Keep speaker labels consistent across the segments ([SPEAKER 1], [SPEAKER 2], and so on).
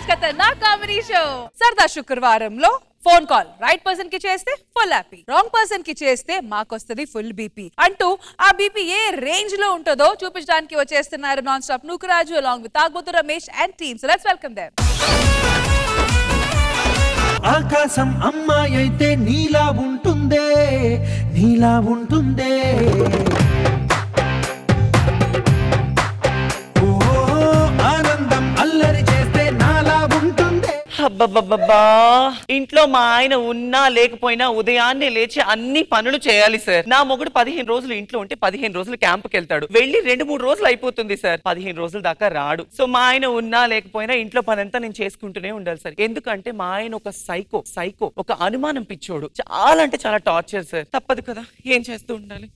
[SPEAKER 1] ఖతర్నాక్ comedy show సరదా శుక్రవారంలో phone call right person కి చేస్తే ఫుల్ హ్యాపీ, రాంగ్ పర్సన్ కి చేస్తే మాకొస్తుంది ఫుల్ బీపీ అంటూ ఆ బీపీ ఏ రేంజ్ లో ఉంటుందో చూపించడానికి వచ్చేస్తున్నారు non stop Nookaraju along with Tagubothu Ramesh and team. So let's welcome them.
[SPEAKER 2] ఆకాశం అమ్మాయి అయితే నీలా ఉంటుందే, నీలా ఉంటుందే.
[SPEAKER 3] అబ్బబ్బబ్బా, ఇంట్లో మా ఆయన ఉన్నా లేకపోయినా ఉదయాన్నే లేచి అన్ని పనులు చేయాలి సార్. నా మొగుడు 15 రోజులు ఇంట్లో ఉంటే 15 రోజులు క్యాంపుకి వెళ్తాడు. వెళ్ళి 2-3 రోజులు అయిపోతుంది సార్, 15 రోజుల దాకా రాడు. సో మా ఆయన ఉన్నా లేకపోయినా ఇంట్లో పనంతా నేను చేసుకుంటూనే ఉండాలి సార్. ఎందుకంటే మా ఆయన ఒక సైకో, ఒక అనుమానం పిచ్చోడు. చాలా అంటే చాలా టార్చర్ సార్. తప్పదు కదా, ఏం చేస్తూ ఉండాలి.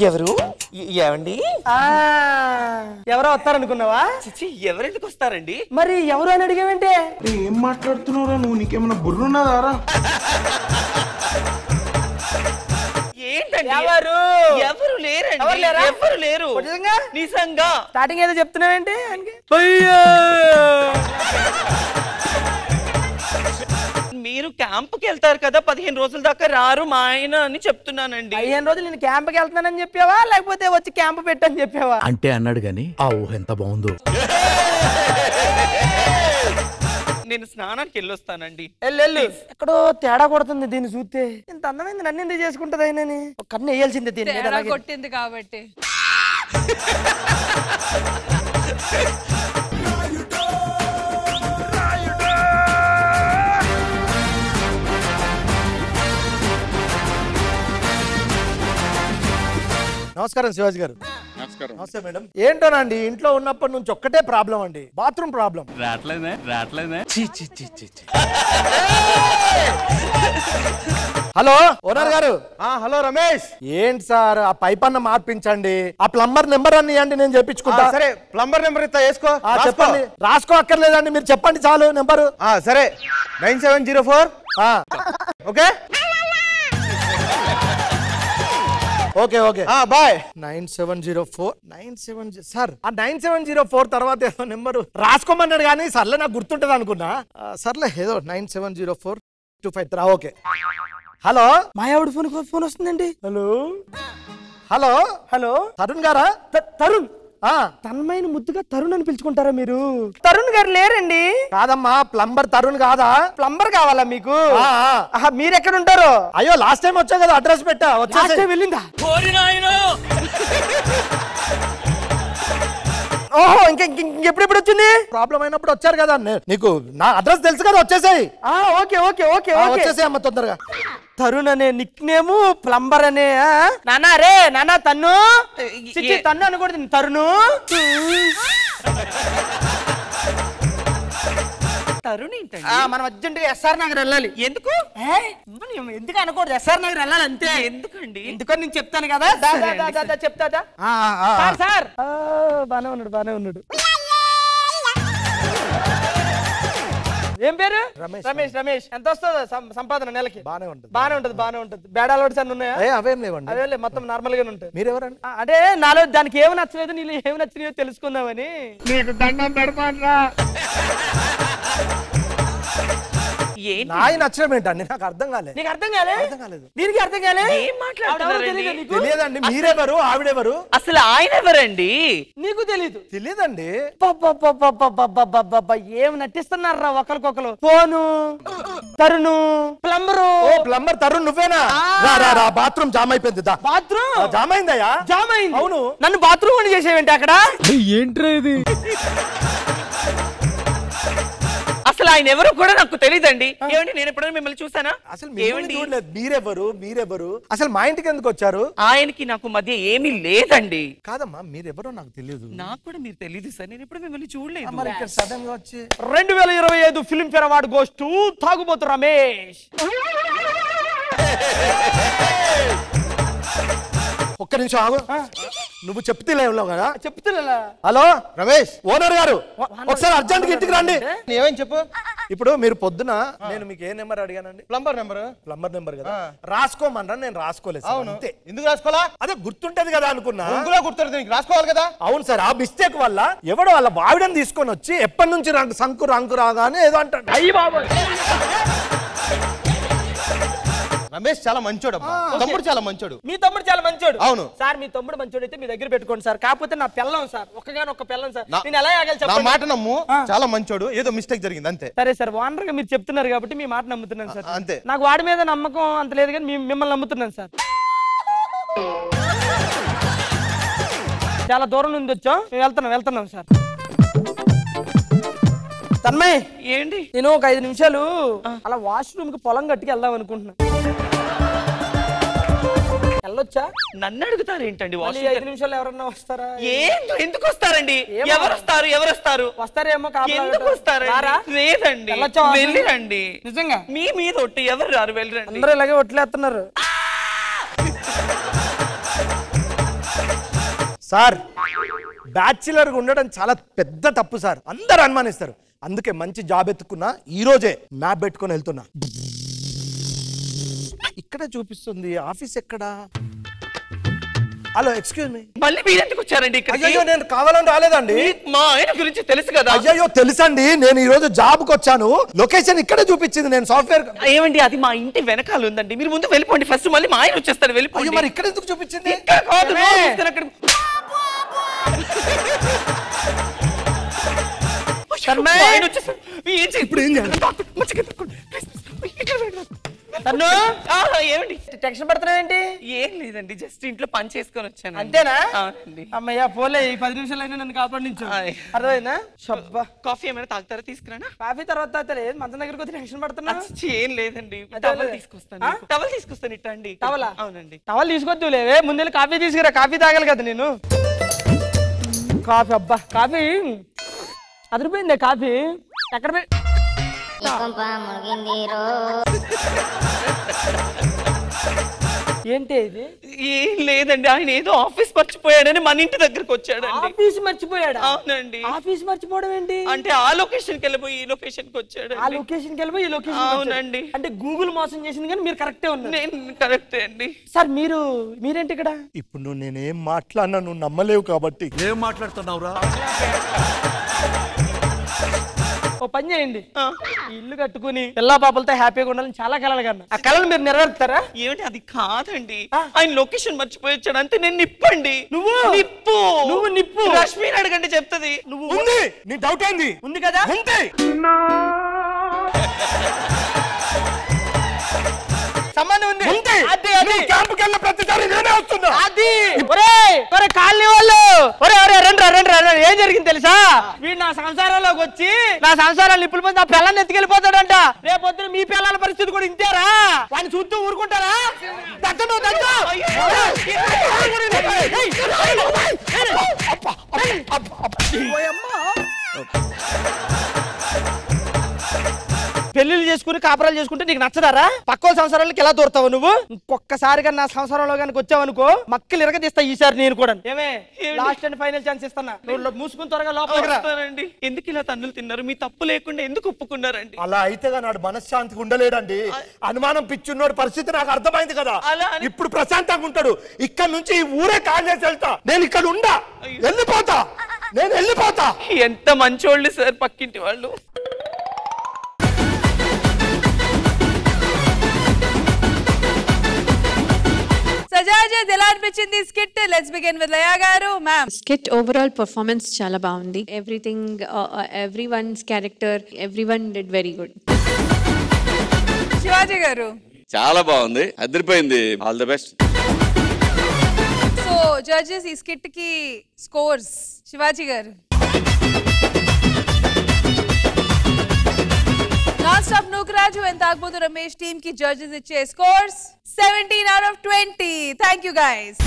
[SPEAKER 3] ఎవరు? ఏమండి?
[SPEAKER 4] ఎవరో వస్తారనుకున్నావా?
[SPEAKER 3] చిచ్చి, ఎవరెందుకు వస్తారండి?
[SPEAKER 4] మరి ఎవరు అని అడిగావంటే?
[SPEAKER 2] ఏం మాట్లాడుతున్నారా నువ్వు? నీకేమన్నా బుర్రున్నదారా?
[SPEAKER 3] ఏంటండి? ఎవరు లేరండి. ఎవరు లేరు నిజంగా.
[SPEAKER 4] స్టార్టింగ్ ఏదో చెప్తున్నావేంటి?
[SPEAKER 3] మీరు క్యాంపుకి వెళ్తారు కదా, 15 రోజుల దాకా రారు మా ఆయన అని చెప్తున్నానండి.
[SPEAKER 4] 15 రోజులు నేను క్యాంప్కి వెళ్తానని చెప్పావా, లేకపోతే వచ్చి క్యాంప్ పెట్టని చెప్పావా?
[SPEAKER 2] అంటే అన్నాడు గాని ఆ ఊహ ఎంత బాగుందో.
[SPEAKER 3] నేను స్నానానికి వెళ్ళొస్తానండి.
[SPEAKER 4] వెళ్ళు. ఎక్కడో తేడా కొడుతుంది దీన్ని చూస్తే. ఇంత అందమైంది నన్ను ఎందుకు చేసుకుంటది అయినని కన్ను వేయాల్సిందే దీని మీద.
[SPEAKER 1] కొట్టింది కాబట్టి.
[SPEAKER 4] నమస్కారం శివాజీ గారు.
[SPEAKER 5] నమస్కారం.
[SPEAKER 4] నమస్తే మేడం. ఏంటోనండి ఇంట్లో ఉన్నప్పటి నుంచి ఒక్కటే ప్రాబ్లం అండి, బాత్రూమ్ ప్రాబ్లం.
[SPEAKER 5] రాట్లేదే.
[SPEAKER 4] హలో ఓనర్ గారు. హలో రమేష్. ఏంటి సార్ ఆ పైప్ అన్న మార్పించండి, ఆ ప్లంబర్ నెంబర్ అన్ని ఇవ్వండి, నేను చెప్పించుకుంటా.
[SPEAKER 6] సరే ప్లంబర్ నెంబర్ ఇస్తా, వేసుకో.
[SPEAKER 4] చెప్పండి. రాసుకో అక్కర్లేదండి, మీరు చెప్పండి చాలు నెంబరు.
[SPEAKER 6] సరే 9704. Okay
[SPEAKER 4] okay okay
[SPEAKER 6] bye.
[SPEAKER 4] 9704 sir. ఆ 9704 తర్వాత ఏదో నెంబరు రాసుకోమన్నాడు కానీ సర్లే నాకు గుర్తుంటది అనుకున్నా. సర్లే ఏదో 970425. ఓకే. హలో మాయావుడి ఫోన్ వస్తుందండి. హలో హలో హలో తరుణ్ గారా? తరుణ్ తన్మయిని ముద్దుగా తరుణ్ అని పిలుచుకుంటారా మీరు? తరుణ్ గారు లేరండి. కాదమ్మా, ప్లంబర్ తరుణ్ కాదా? ప్లంబర్ కావాలా మీకు? మీరు ఎక్కడ ఉంటారు? అయ్యో లాస్ట్ టైం వచ్చా కదా, అడ్రస్ పెట్టా. వచ్చేసి వెళ్ళిందా? ఓహో, ఇంకెప్పుడు వచ్చింది? ప్రాబ్లం అయినప్పుడు వచ్చారు కదా. నీకు నా అడ్రస్ తెలుసు కదా, వచ్చేసాయి. ఓకే ఓకే ఓకే వచ్చేసాయి అమ్మ తొందరగా. తరుణ్ అనే నిక్ నేము, ప్లంబర్ అనే నానా రే నానా తన్ను తన్ను అనకూడదు, తరుణు.
[SPEAKER 3] తరుణ్ ఏంటండి?
[SPEAKER 4] మనం అర్జెంటుగా ఎస్ఆర్ నగర్ వెళ్ళాలి.
[SPEAKER 3] ఎందుకు?
[SPEAKER 4] ఎందుకు అనకూడదు, ఎస్ఆర్ నగర్ వెళ్ళాలి అంతే.
[SPEAKER 3] ఎందుకండి?
[SPEAKER 4] ఎందుకని నేను చెప్తాను కదా. చెప్తా సార్. బానే ఉన్నాడు. ఏం పేరు? రమేష్. ఎంత వస్తుంది సంపాదన నెలకి? బానే ఉంటుంది. బ్యాడ్ అలవాట్స్ అన్ని ఉన్నాయా? అవేం లేవండి. అదే మొత్తం నార్మల్ గానే ఉంటాయి. మీరెవరండి? అదే నాలో దానికి ఏమి నచ్చలేదు, నీళ్ళు ఏమి నచ్చినాయో తెలుసుకుందామని. నీకు దండం పెడతాన్రా. నాయి నచ్చడం ఏంటండి? నాకు అర్థం కాలేదు. నీకు అర్థం కాలేదు? దీనికి అర్థం కాలేదు.
[SPEAKER 3] ఏం మాట్లాడుతున్నారండి?
[SPEAKER 4] తెలియదండి. మీరెవరు, ఆవిడెవరు?
[SPEAKER 3] అసలు ఆయన ఎవరండి?
[SPEAKER 4] నీకు తెలియదండి. ఏం నటిస్తున్నారా ఒకరికొకరు? Phone Tarun, plumber. Plumber Tarun నువ్వేనా? బాత్రూమ్ జామ్ అయిపోయింది. బాత్రూమ్ జామ్ అయిందయ్యా? జామ్ అయింది. అవును. నన్ను బాత్రూమ్ అని చేసేవేంటి అక్కడ?
[SPEAKER 2] ఏంట్రా ఇది?
[SPEAKER 3] అసలు ఆయన ఎవరో కూడా నాకు తెలియదండి. ఏమండి నేను ఎప్పుడైనా మిమ్మల్ని చూసానా?
[SPEAKER 4] అసలు మిమ్మల్ని చూడలేదు. మీరెవరు అసలు మా ఇంటికి ఎందుకు వచ్చారు?
[SPEAKER 3] ఆయనకి నాకు మధ్య ఏమీ లేదండి.
[SPEAKER 4] కాదమ్మా మీరెవరో నాకు తెలియదు.
[SPEAKER 3] నాకు కూడా మీరు తెలియదు సార్, నేను ఎప్పుడు మిమ్మల్ని చూడలేదు.
[SPEAKER 4] మరి ఇక్కడ సడన్ గా వచ్చి
[SPEAKER 7] 2025 ఫిల్మ్ఫేర్ అవార్డు గోస్ టు తాగుబోతు రమేష్.
[SPEAKER 4] ఒక్క నిమిషం ఆగు. నువ్వు చెప్తే లేవు కదా.
[SPEAKER 7] చెప్తున్నా.
[SPEAKER 4] హలో
[SPEAKER 6] రమేష్
[SPEAKER 4] ఓనర్ గారు, ఒకసారి అర్జెంట్ గా ఇంటికి రండి.
[SPEAKER 6] ఏమని చెప్పు.
[SPEAKER 4] ఇప్పుడు మీరు పొద్దున నేను మీకు ఏ నెంబర్ అడిగానండి?
[SPEAKER 6] ప్లంబర్ నెంబర్ కదా.
[SPEAKER 4] రాసుకోమన్నా నేను రాసుకోలేదు.
[SPEAKER 6] అవును.
[SPEAKER 4] అంతే.
[SPEAKER 6] ఎందుకు రాసుకోవాలా?
[SPEAKER 4] అదే గుర్తుంటది కదా అనుకున్నా.
[SPEAKER 6] ముగ్గులో గుర్తుంది నీకు, రాసుకోవాలి కదా.
[SPEAKER 4] అవును సార్, ఆ మిస్టేక్ వల్ల ఎవడో వాళ్ళ బావిడని తీసుకొని వచ్చి ఎప్పటి నుంచి రంకు రాగానే ఏదో అంటాడు.
[SPEAKER 7] అయ్యి బాబు,
[SPEAKER 6] రమేష్ చాలా మంచోడు, తమ్ముడు చాలా మంచోడు.
[SPEAKER 7] మీ తమ్ముడు చాలా మంచోడు.
[SPEAKER 6] అవును
[SPEAKER 7] సార్, మీ తమ్ముడు మంచోడు అయితే మీ దగ్గర పెట్టుకోండి సార్. కాకపోతే నా పిల్లం సార్, ఒక్కగానొక్క పిల్లం సార్. నేను ఎలా ఆగాలి
[SPEAKER 6] నా
[SPEAKER 7] చెప్పండి.
[SPEAKER 6] మాట నమ్ము, చాలా మంచోడు, ఏదో మిస్టేక్ జరిగింది అంతే.
[SPEAKER 7] సరే సార్, ఓనర్ గా మీరు చెప్తున్నారు కాబట్టి మీ మాట నమ్ముతున్నాను సార్.
[SPEAKER 6] అంతే.
[SPEAKER 7] నాకు వాడి మీద నమ్మకం అంత లేదు కానీ మిమ్మల్ని నమ్ముతున్నాను సార్. చాలా దూరం నుండి వచ్చాం, మేము వెళ్తున్నాం సార్. తన్మయ్,
[SPEAKER 3] ఏంటి?
[SPEAKER 7] నేను ఒక 5 నిమిషాలు అలా వాష్రూమ్ కి పొలం గట్టుకు వెళ్దాం అనుకుంటున్నా. వెళ్ళొచ్చా?
[SPEAKER 3] నన్ను అడుగుతారు ఏంటండి?
[SPEAKER 7] 5 నిమిషాలు ఎవరన్నా వస్తారా?
[SPEAKER 3] ఎందుకు వస్తారండి? ఎవరు వస్తారు?
[SPEAKER 7] వస్తారేమో.
[SPEAKER 3] ఎందుకు వస్తారండి? లేదండి, వెళ్ళిరండి.
[SPEAKER 7] నిజంగా
[SPEAKER 3] మీ మీద ఒట్టి ఎవరు రారు, వెళ్ళరండి.
[SPEAKER 7] అందరూ ఇలాగే ఒట్లేస్తున్నారు
[SPEAKER 4] సార్. బ్యాచిలర్ గా ఉండడం చాలా పెద్ద తప్పు సార్, అందరు అనుమానిస్తారు. అందుకే మంచి జాబ్ ఎత్తుకున్నా, ఈ రోజే మ్యాప్ పెట్టుకొని వెళ్తున్నా. ఇక్కడ చూపిస్తుంది ఆఫీస్ ఎక్కడ. Hello, excuse me.
[SPEAKER 3] మళ్ళీ మీరు ఎందుకు వచ్చారండి ఇక్కడికి?
[SPEAKER 4] అయ్యో, నేను కావాలని రాలేదండి.
[SPEAKER 3] మా ఆయన గురించి తెలుసు కదా.
[SPEAKER 4] అయ్యో తెలుసండి, నేను ఈ రోజు జాబ్ కి వచ్చాను. లొకేషన్ ఇక్కడే చూపించింది. నేను సాఫ్ట్వేర్.
[SPEAKER 3] ఏమండి, అది మా ఇంటి వెనకాల ఉందండి. మీరు ముందు వెళ్ళిపోండి ఫస్ట్, మళ్ళీ మా ఆయన వచ్చేస్తారు. వెళ్ళిపోండి.
[SPEAKER 4] అయ్యో, మరి ఇక్కడ ఎందుకు చూపించింది?
[SPEAKER 3] ఇక్కడ కాదు, అక్కడ. ఆయన వచ్చేస్తారు. ఇప్పుడు ఏం
[SPEAKER 7] తను
[SPEAKER 3] ఏమండి
[SPEAKER 7] టెన్షన్ పడుతున్నావేంటి?
[SPEAKER 3] ఏం లేదండి, జస్ట్ ఇంట్లో పని చేసుకొని వచ్చాను.
[SPEAKER 7] అంతేనా?
[SPEAKER 3] అవునండి.
[SPEAKER 7] అమ్మయ్యా, పోలే, ఈ 10 నిమిషాలు అయినా నన్ను కాపాడించు. అర్థమైందా?
[SPEAKER 3] కాఫీ ఏమైనా తాగుతారా? తీసుకురానా?
[SPEAKER 7] కాఫీ తర్వాత లేదు, మంచం దగ్గరకు వచ్చి టెన్షన్ పడుతున్నా.
[SPEAKER 3] ఏం లేదండి, టవల్ తీసుకొస్తాను. ఇట్లా అండి.
[SPEAKER 7] టవలా?
[SPEAKER 3] అవునండి.
[SPEAKER 7] టవల్ తీసుకొద్దు లేవే, ముందు కాఫీ తీసుకురా. కాఫీ తాగాలి కదా నేను. కాఫీ, అబ్బా కాఫీ అదిరిపోయిందే. కాఫీ ఎక్కడ ఏంటి ఇది?
[SPEAKER 3] ఏం లేదండి, ఆయన ఏదో ఆఫీస్ మర్చిపోయాడని మన ఇంటి దగ్గరకు వచ్చాడు.
[SPEAKER 7] ఆఫీస్ మర్చిపోయాడు?
[SPEAKER 3] అవునండి.
[SPEAKER 7] ఆఫీస్ మర్చిపోవడం ఏంటి?
[SPEAKER 3] అంటే ఆ లొకేషన్ కి వెళ్ళిపోయి ఈ లొకేషన్ కి వచ్చాడు.
[SPEAKER 7] ఆ లొకేషన్ కి వెళ్ళిపోయి ఈ లొకేషన్?
[SPEAKER 3] అవునండి.
[SPEAKER 7] అంటే గూగుల్ మోసం చేసింది కానీ మీరు కరెక్టే ఉన్నారు.
[SPEAKER 3] నేను కరెక్టే అండి.
[SPEAKER 7] సార్, మీరేంటి ఇక్కడ?
[SPEAKER 4] ఇప్పుడు నేనేం మాట్లాడినా నువ్వు నమ్మలేవు కాబట్టి.
[SPEAKER 2] ఏం మాట్లాడుతున్నావురా?
[SPEAKER 7] ఓ పని చేయండి, ఇల్లు కట్టుకుని పిల్లా పాపలతో హ్యాపీగా ఉండాలని చాలా కలలు కన్నా. ఆ కళలు మీరు నెరవేరుతారా?
[SPEAKER 3] ఏమిటి? అది కాదండి, ఆయన లొకేషన్ మర్చిపోయి వచ్చాడు అంతే. నేను నిప్పండి. నువ్వు నిప్పు. రష్మిని అడగండి చెప్తుంది.
[SPEAKER 4] నువ్వు ఉంది, నీ డౌట్ ఏంది?
[SPEAKER 7] ఉంది కదా?
[SPEAKER 4] ఉంది.
[SPEAKER 7] సంబంధం ఉంది.
[SPEAKER 4] అదే క్యాంపుకి వెళ్ళిన ప్రతిసారి నేనే వస్తున్నా.
[SPEAKER 7] అది ఒరే కాలనీ వాళ్ళు, రండి. ఏం జరిగింది తెలుసా? వీడు నా సంసారంలోకి వచ్చి నా సంసారాలు నిప్పులు పోయి నా పిల్లల్ని ఎత్తుకెళ్ళిపోతాడంట. రేపొద్దున మీ పిల్లల పరిస్థితి కూడా ఇంతేరా? వాడిని చూస్తూ ఊరుకుంటారా? పెళ్లిళ్ళు చేసుకుని కాపురాలు చేసుకుంటే నీకు నచ్చదారా? పక్క సంవత్సరాలకి ఎలా దూరతావు నువ్వు? ఇంకొకసారిగా నా సంవత్సరంలో కనుక వచ్చావనుకో మక్కలు ఇరగదీస్తా ఈసారి నేను కూడా. ఏమే, లాస్ట్ అండ్ ఫైనల్ ఛాన్స్ ఇస్తానా, నువ్వు మూసుకుని త్వరగా లోపలికి రా.
[SPEAKER 3] ఎందుకు ఇలా తన్నులు తిన్నారు? మీ తప్పు లేకుండా ఎందుకు ఒప్పుకున్నారండి?
[SPEAKER 4] అలా అయితే నాడు మనశ్శాంతిగా ఉండలేడండి. అనుమానం పిచ్చున్నోడు పరిస్థితి నాకు అర్థమైంది కదా. ఇప్పుడు ప్రశాంతంగా ఉంటాడు. ఇక్కడ నుంచి ఈ ఊరే కాల్ చేసి వెళ్తా. నేను ఇక్కడ ఉండా, వెళ్ళిపోతా.
[SPEAKER 3] ఎంత మంచోళ్ళు సార్ పక్కింటి వాళ్ళు.
[SPEAKER 1] సజాజద్ ఎలా అనిపించింది skit? Let's begin with Laya గారు. మ్యామ్,
[SPEAKER 8] స్కిట్ ఓవరాల్ పర్ఫార్మెన్స్ చాలా బాగుంది. Everything, everyone's character, everyone did very good.
[SPEAKER 1] Shivaji గారు?
[SPEAKER 5] చాలా బాగుంది, అదిరిపోయింది. All the best.
[SPEAKER 1] So judges ఈ స్కిట్ కి స్కోర్స్. శివాజీ గారు? రాజు అండ్ తాగబోతు రమేష్ టీమ్ కి జడ్జెస్ ఇచ్చే scores 17 out of 20. Thank you guys.